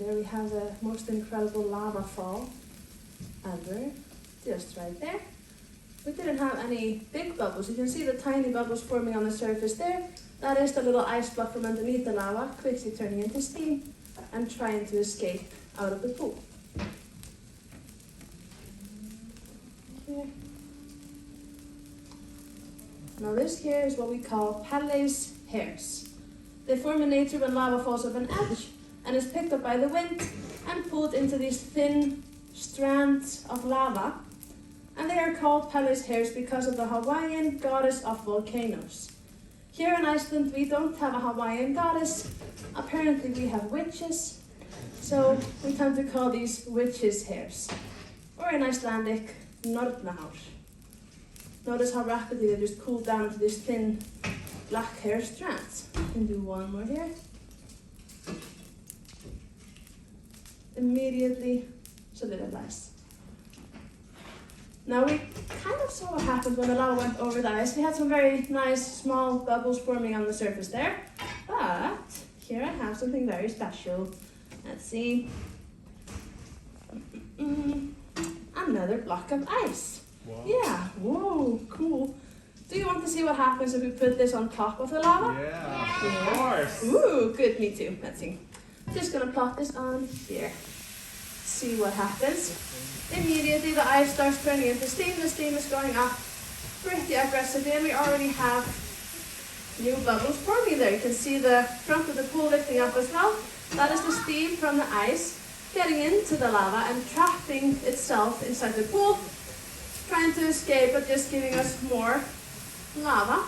there we have the most incredible lava fall ever, just right there. We didn't have any big bubbles. You can see the tiny bubbles forming on the surface there. That is the little ice block from underneath the lava, quickly turning into steam and trying to escape out of the pool. Okay. Now this here is what we call Paley's hairs. They form in nature when lava falls off an edge and is picked up by the wind and pulled into these thin strands of lava. And they are called Paley's hairs because of the Hawaiian goddess of volcanoes. Here in Iceland we don't have a Hawaiian goddess. Apparently we have witches, so we tend to call these witches' hairs. Or in Icelandic, nornahár. Notice how rapidly they just cool down to these thin black hair strands. We can do one more here. Immediately solidifies. Now we kind of saw what happened when the lava went over the ice. We had some very nice small bubbles forming on the surface there. But here I have something very special. Let's see. Another block of ice. Wow. Yeah, whoa, cool. Do you want to see what happens if we put this on top of the lava? Yeah, of course. Ooh, good, me too. Let's see. Just gonna plot this on here. See what happens. Immediately the ice starts turning into steam. The steam is going up pretty aggressively and we already have new bubbles forming there. You can see the front of the pool lifting up as well. That is the steam from the ice getting into the lava and trapping itself inside the pool, trying to escape but just giving us more lava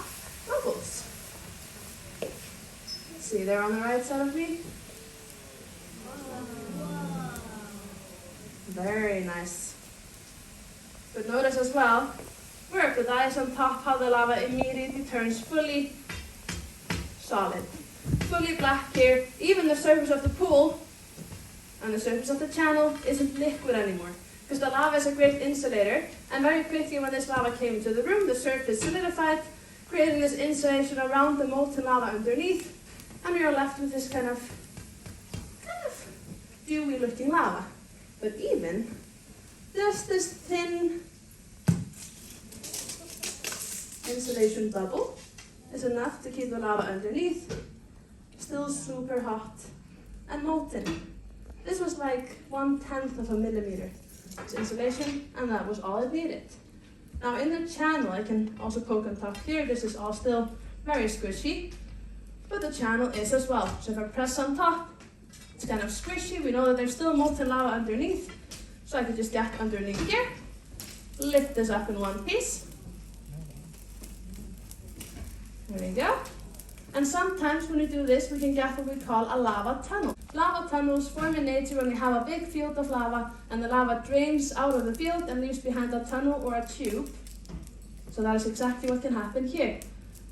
bubbles. See there on the right side of me? Very nice. But notice as well, where the ice on top, how the lava immediately turns fully solid. Fully black here. Even the surface of the pool and the surface of the channel isn't liquid anymore. Because the lava is a great insulator. And very quickly when this lava came into the room, the surface solidified, creating this insulation around the molten lava underneath. And we are left with this kind of dewy looking lava. But even just this thin insulation bubble is enough to keep the lava underneath still super hot and molten. This was like 1/10 of a millimeter. It's insulation, and that was all it needed. Now in the channel, I can also poke on top here. This is all still very squishy, but the channel is as well. So if I press on top, it's kind of squishy. We know that there's still molten lava underneath. So I could just get underneath here, lift this up in one piece. There we go. And sometimes when we do this, we can get what we call a lava tunnel. Lava tunnels form in nature when we have a big field of lava and the lava drains out of the field and leaves behind a tunnel or a tube. So that is exactly what can happen here.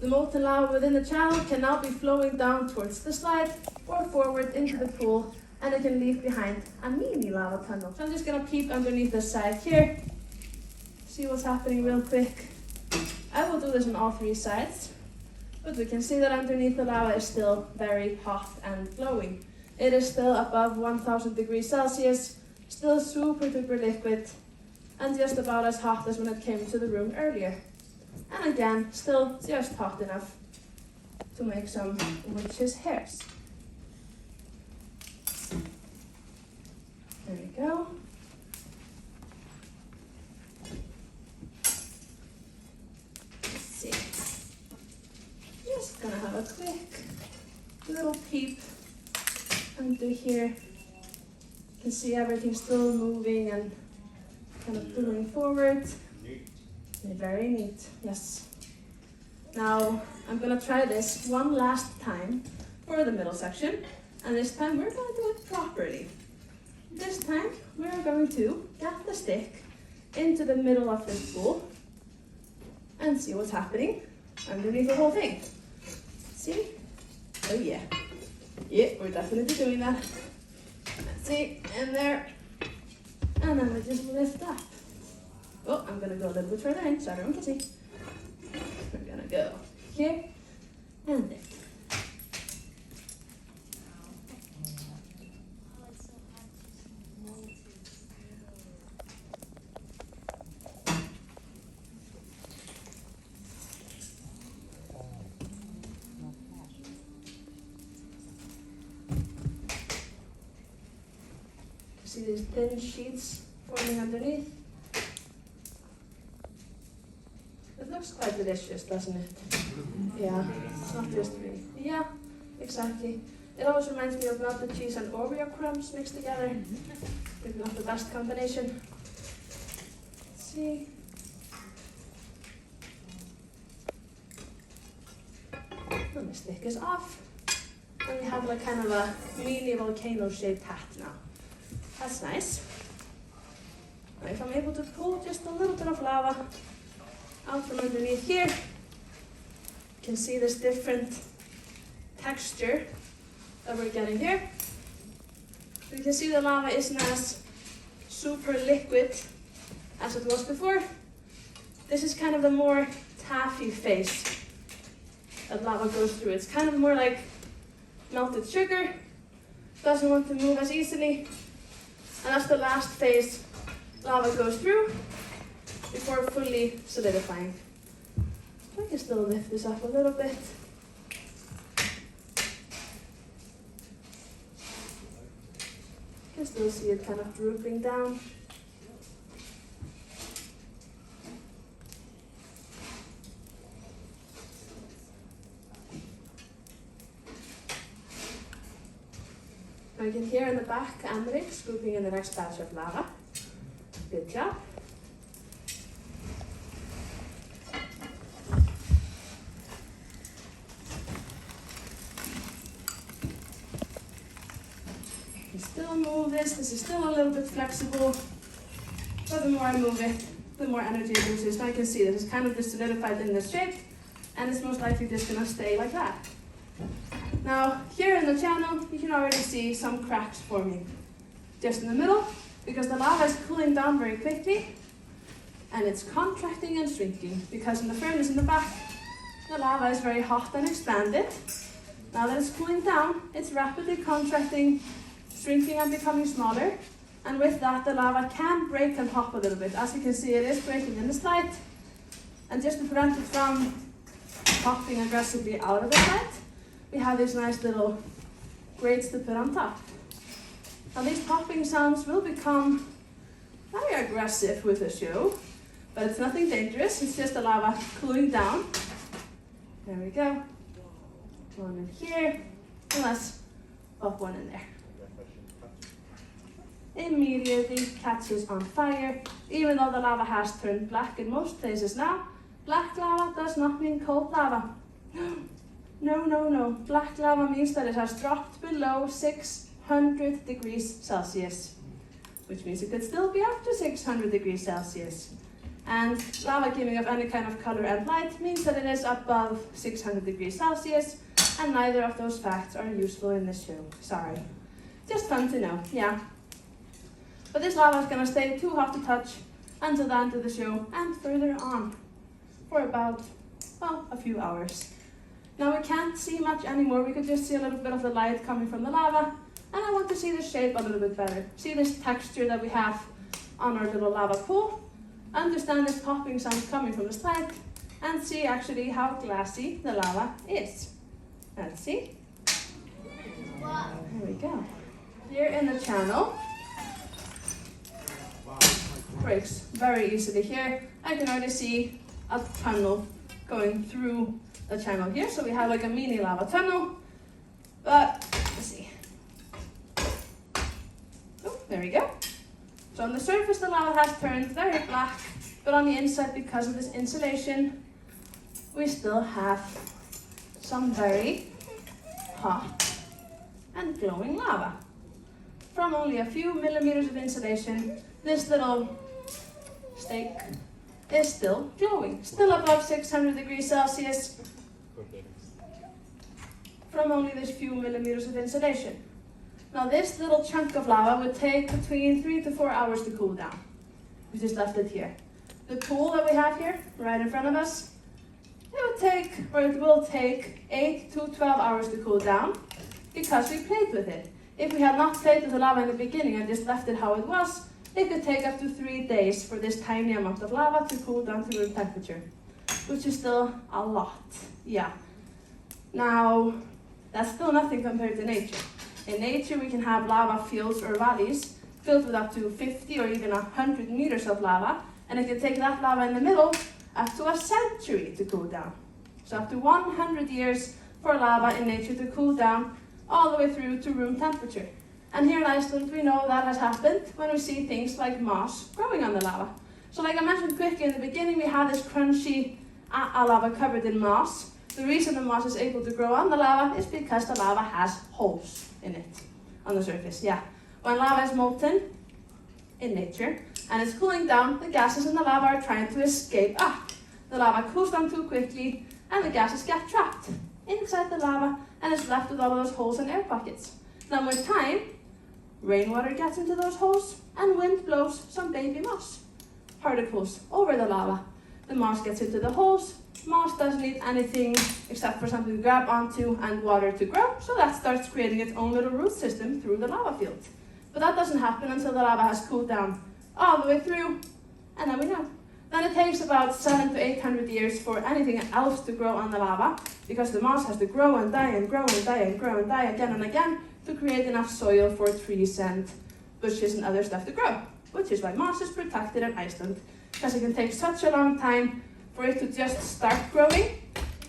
The molten lava within the channel can now be flowing down towards the slide or forward into the pool, and it can leave behind a mini lava tunnel. So I'm just gonna peep underneath the side here, see what's happening real quick. I will do this on all three sides, but we can see that underneath the lava is still very hot and glowing. It is still above 1000 degrees Celsius, still super duper liquid, and just about as hot as when it came into the room earlier. And again, still just hot enough to make some witch's hairs. There we go. Let's see. Just gonna have a quick little peep under here. You can see everything still moving and kind of pulling forward. Very neat, yes. Now I'm gonna try this one last time for the middle section, and this time we're gonna do it properly. This time we're going to get the stick into the middle of this pool and see what's happening underneath the whole thing. See? Oh yeah. Yeah, we're definitely doing that. Let's see, in there. And then we just lift up. Oh, I'm gonna go a little bit further in so everyone can see. We're gonna go here and lift. see these thin sheets forming underneath. It looks quite delicious, doesn't it? Yeah, it's not just me. Yeah, exactly. It always reminds me of melted cheese and Oreo crumbs mixed together. Maybe not the best combination. Let's see. And the stick is off. And we have like kind of a mini volcano shaped hat now. That's nice. And if I'm able to pull just a little bit of lava out from underneath here, you can see this different texture that we're getting here. You can see the lava isn't as super liquid as it was before. This is kind of the more taffy phase that lava goes through. It's kind of more like melted sugar, doesn't want to move as easily, and that's the last phase lava goes through before fully solidifying. I can still lift this up a little bit. You can still see it kind of drooping down. I can hear in the back Amrik scooping in the next batch of lava. Good job. I can still move this. This is still a little bit flexible, but the more I move it, the more energy it loses. Now you can see this is kind of just solidified in this shape, and it's most likely just going to stay like that. Now, here in the channel, you can already see some cracks forming just in the middle, because the lava is cooling down very quickly, and it's contracting and shrinking, because in the furnace in the back, the lava is very hot and expanded. Now that it's cooling down, it's rapidly contracting, shrinking and becoming smaller, and with that, the lava can break and pop a little bit. As you can see, it is breaking in the slide, and just to prevent it from popping aggressively out of the slide, we have these nice little grates to put on top. Now these popping sounds will become very aggressive with the show, but it's nothing dangerous, it's just the lava cooling down. There we go. One in here, and let's pop one in there. Immediately catches on fire, even though the lava has turned black in most places now. Black lava does not mean cold lava. No, no, no. Black lava means that it has dropped below 600 degrees Celsius, which means it could still be up to 600 degrees Celsius. And lava giving up any kind of color and light means that it is above 600 degrees Celsius, and neither of those facts are useful in this show. Sorry. Just fun to know, yeah. But this lava is going to stay too hot to touch until the end of the show and further on for about, well, a few hours. Now we can't see much anymore, we could just see a little bit of the light coming from the lava, and I want to see the shape a little bit better. See this texture that we have on our little lava pool, understand this popping sound coming from the slide, and see actually how glassy the lava is. Let's see. There we go. Here in the channel, breaks very easily here. I can already see a tunnel going through the channel here, so we have like a mini lava tunnel, but let's see. Oh, there we go. So on the surface the lava has turned very black, but on the inside, because of this insulation, we still have some very hot and glowing lava. From only a few millimeters of insulation, this little stake is still glowing, still above 600 degrees Celsius, from only this few millimeters of insulation. Now this little chunk of lava would take between 3 to 4 hours to cool down. We just left it here. The pool that we have here, right in front of us, it will take 8 to 12 hours to cool down, because we played with it. If we had not played with the lava in the beginning and just left it how it was, it could take up to 3 days for this tiny amount of lava to cool down to room temperature, which is still a lot, yeah. Now, that's still nothing compared to nature. In nature, we can have lava fields or valleys filled with up to 50 or even 100 meters of lava, and it can take that lava in the middle up to a century to cool down. So up to 100 years for lava in nature to cool down all the way through to room temperature. And here in Iceland, we know that has happened when we see things like moss growing on the lava. So like I mentioned quickly in the beginning, we have this crunchy lava covered in moss. The reason the moss is able to grow on the lava is because the lava has holes in it on the surface. Yeah. When lava is molten in nature and it's cooling down, the gases in the lava are trying to escape up. The lava cools down too quickly and the gases get trapped inside the lava and is left with all of those holes and air pockets. Now with time, rainwater gets into those holes and wind blows some baby moss particles over the lava. The moss gets into the holes. Moss doesn't need anything except for something to grab onto and water to grow, so that starts creating its own little root system through the lava field. But that doesn't happen until the lava has cooled down all the way through, and then we know. Then it takes about 700 to 800 years for anything else to grow on the lava, because the moss has to grow and die and grow and die and grow and die again and again to create enough soil for trees and bushes and other stuff to grow, which is why moss is protected in Iceland, because it can take such a long time for it to just start growing,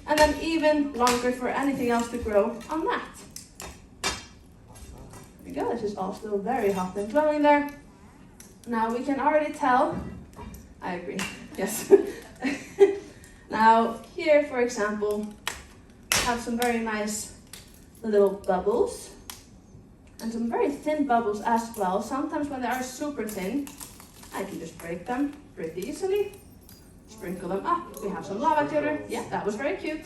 and then even longer for anything else to grow on that. There we go, this is all still very hot and glowing there. Now we can already tell, I agree, yes. Now here, for example, have some very nice little bubbles, and some very thin bubbles as well. Sometimes when they are super thin, I can just break them pretty easily. Sprinkle them up. We have some lava glitter. Yeah, that was very cute.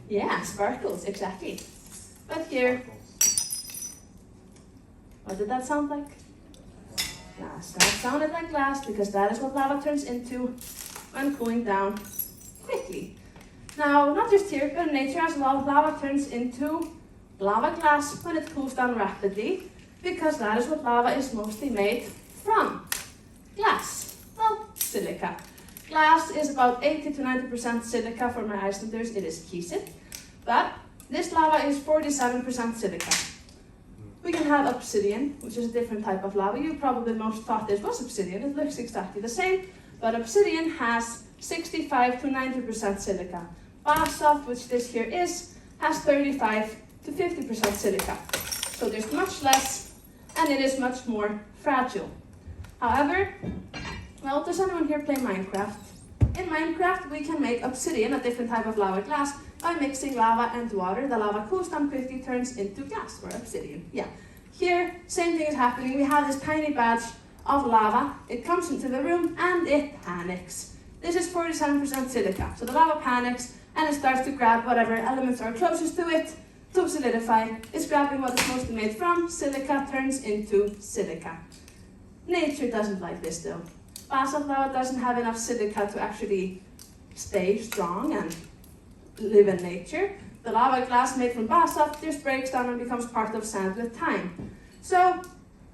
Yeah, sparkles, exactly. But here, what did that sound like? Glass. That sounded like glass because that is what lava turns into when cooling down quickly. Now, not just here, but in nature as well, lava turns into lava glass when it cools down rapidly, because that is what lava is mostly made from. Glass. Well, silica. Glass is about 80 to 90% silica. For my Icelanders, it is kísill, but this lava is 47% silica. We can have obsidian, which is a different type of lava. You probably most thought this was obsidian. It looks exactly the same, but obsidian has 65 to 90% silica. Basalt, which this here is, has 35 to 50% silica. So there's much less, and it is much more fragile. However, well, does anyone here play Minecraft? In Minecraft, we can make obsidian, a different type of lava glass, by mixing lava and water. The lava cools down quickly, turns into glass, or obsidian. Yeah. Here, same thing is happening. We have this tiny batch of lava. It comes into the room, and it panics. This is 47% silica. So the lava panics, and it starts to grab whatever elements are closest to it to solidify. It's grabbing what it's mostly made from. Silica turns into silica. Nature doesn't like this though. Basalt lava doesn't have enough silica to actually stay strong and live in nature. The lava glass made from basalt just breaks down and becomes part of sand with time. So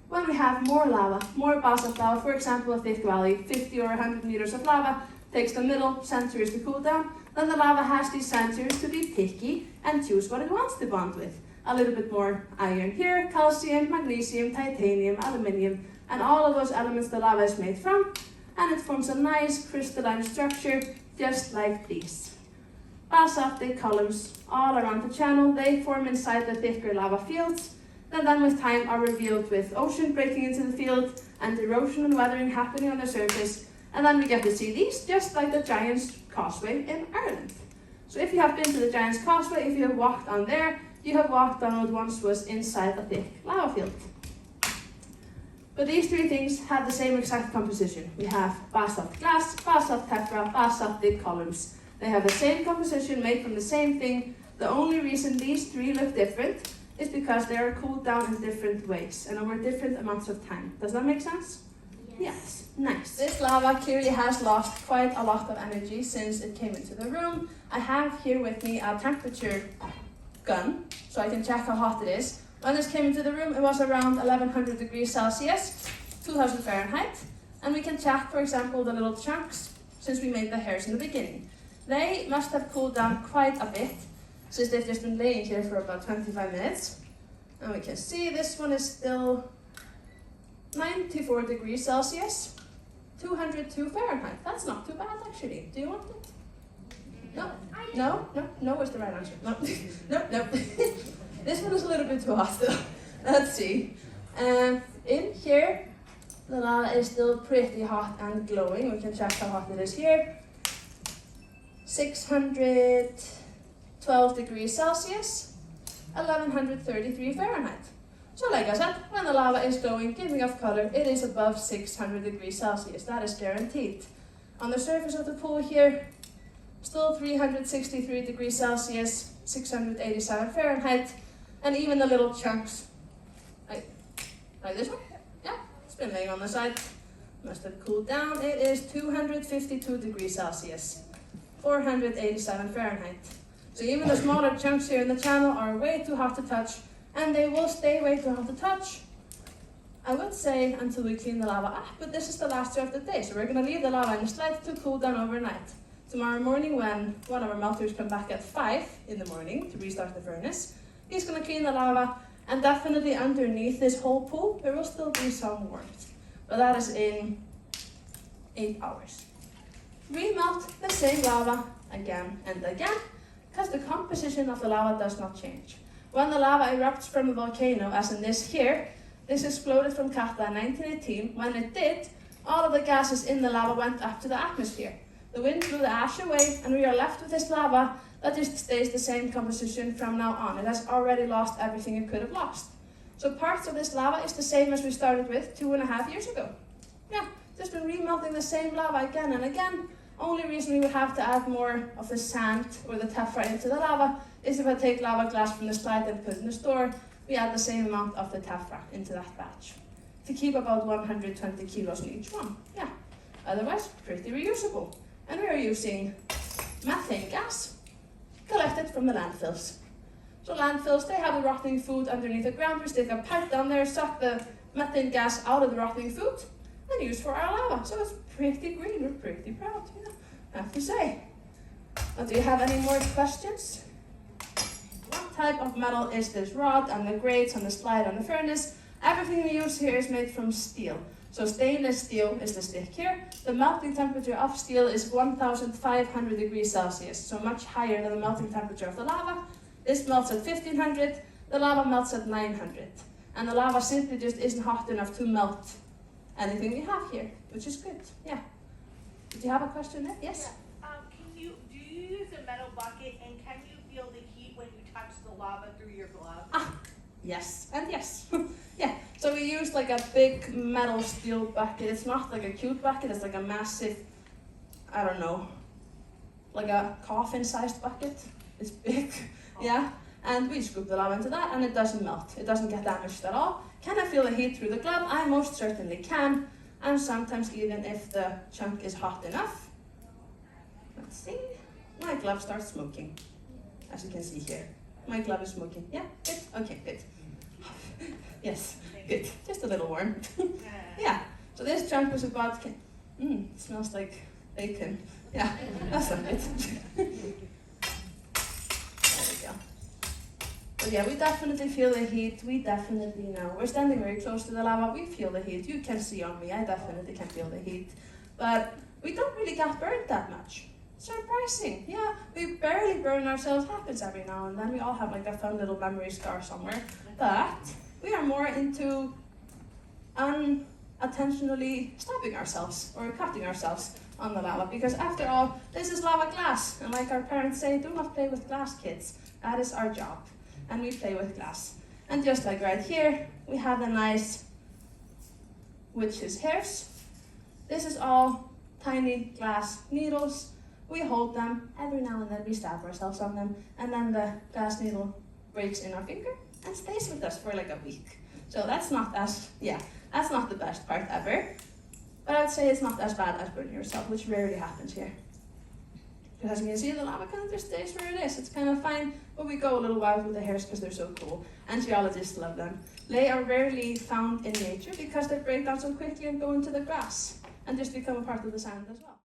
when we have more lava, more basalt lava, for example a thick valley, 50 or 100 meters of lava, takes the middle centuries to cool down, then the lava has these centuries to be picky and choose what it wants to bond with. A little bit more iron here, calcium, magnesium, titanium, aluminium, and all of those elements the lava is made from, and it forms a nice crystalline structure just like these. Basaltic columns all around the channel, they form inside the thicker lava fields, that then with time are revealed with ocean breaking into the field and erosion and weathering happening on the surface, and then we get to see these just like the Giant's Causeway in Ireland. So if you have been to the Giant's Causeway, if you have walked on there, you have walked on what once was inside a thick lava field. But these three things have the same exact composition. We have basalt glass, basalt tetra, basaltic columns. They have the same composition, made from the same thing. The only reason these three look different is because they are cooled down in different ways and over different amounts of time. Does that make sense? Yes. Nice. This lava clearly has lost quite a lot of energy since it came into the room. I have here with me a temperature gun, so I can check how hot it is. When this came into the room, it was around 1100 degrees Celsius, 2000 Fahrenheit. And we can check, for example, the little chunks, since we made the hairs in the beginning. They must have cooled down quite a bit, since they've just been laying here for about 25 minutes. And we can see this one is still 94 degrees Celsius, 202 Fahrenheit. That's not too bad actually. Do you want it? No? No? No? No is the right answer. No. No, no. This one is a little bit too hot though. Let's see. In here, the lava is still pretty hot and glowing. We can check how hot it is here. 612 degrees Celsius, 1133 Fahrenheit. So like I said, when the lava is glowing, giving off color, it is above 600 degrees Celsius. That is guaranteed. On the surface of the pool here, still 363 degrees Celsius, 687 Fahrenheit, and even the little chunks, like this one, yeah, it's been laying on the side. Must have cooled down. It is 252 degrees Celsius, 487 Fahrenheit. So even the smaller chunks here in the channel are way too hot to touch, and they will stay way too hot to touch, I would say, until we clean the lava up, but this is the last day of the day, so we're going to leave the lava in the slide to cool down overnight. Tomorrow morning, when one of our melters come back at 5 in the morning to restart the furnace, he's going to clean the lava, and definitely underneath this whole pool, there will still be some warmth, but that is in 8 hours. Remelt the same lava again and again, because the composition of the lava does not change. When the lava erupts from a volcano, as in this here, this exploded from Katla in 1918. When it did, all of the gases in the lava went up to the atmosphere. The wind blew the ash away, and we are left with this lava that just stays the same composition from now on. It has already lost everything it could have lost. So parts of this lava is the same as we started with 2.5 years ago. Yeah, just been remelting the same lava again and again. Only reason we would have to add more of the sand or the tephra into the lava is if I take lava glass from the slide and put it in the store, we add the same amount of the tephra into that batch to keep about 120 kilos in each one. Yeah, otherwise pretty reusable. And we are using methane gas collected from the landfills. So landfills, they have the rotting food underneath the ground. We stick a pipe down there, suck the methane gas out of the rotting food, and use for our lava. So it's pretty green, we're pretty proud, yeah, I have to say. But do you have any more questions? What type of metal is this rod and the grates and the slide and the furnace? Everything we use here is made from steel. So stainless steel is the stick here. The melting temperature of steel is 1,500 degrees Celsius, so much higher than the melting temperature of the lava. This melts at 1,500, the lava melts at 900. And the lava simply just isn't hot enough to melt anything we have here, which is good, yeah. Did you have a question there? Yes? Yeah. Do you use a metal bucket, and can you feel the heat when you touch the lava through your glove? Yes, and yes. Yeah, so we used like a big metal steel bucket. It's not like a cute bucket, it's like a massive, I don't know, like a coffin-sized bucket. It's big, yeah. And we scoop the lava into that, and it doesn't melt. It doesn't get damaged at all. Can I feel the heat through the glove? I most certainly can. And sometimes even if the chunk is hot enough. Let's see. My glove starts smoking, as you can see here. My glove is smoking. Yeah, good? Okay, good. Yes, good. Just a little warm. Yeah, so this chunk was about, it smells like bacon. Yeah, that's not good. There we go. But yeah, we definitely feel the heat. We definitely know. We're standing very close to the lava. We feel the heat. You can see on me. I definitely can feel the heat. But we don't really get burnt that much. Surprising. Yeah, we barely burn ourselves. Happens every now and then. We all have like a fun little memory scar somewhere. But we are more into unintentionally stabbing ourselves or cutting ourselves on the lava. Because after all, this is lava glass. And like our parents say, do not play with glass, kids. That is our job. And we play with glass. And just like right here, we have the nice witch's hairs. This is all tiny glass needles. We hold them, every now and then we stab ourselves on them, and then the glass needle breaks in our finger and stays with us for like a week. So that's not that's not the best part ever. But I would say it's not as bad as burning yourself, which rarely happens here. Because as you can see, the lava kind of just stays where it is. It's kind of fine, but we go a little wild with the hairs because they're so cool. And geologists love them. They are rarely found in nature because they break down so quickly and go into the grass and just become a part of the sand as well.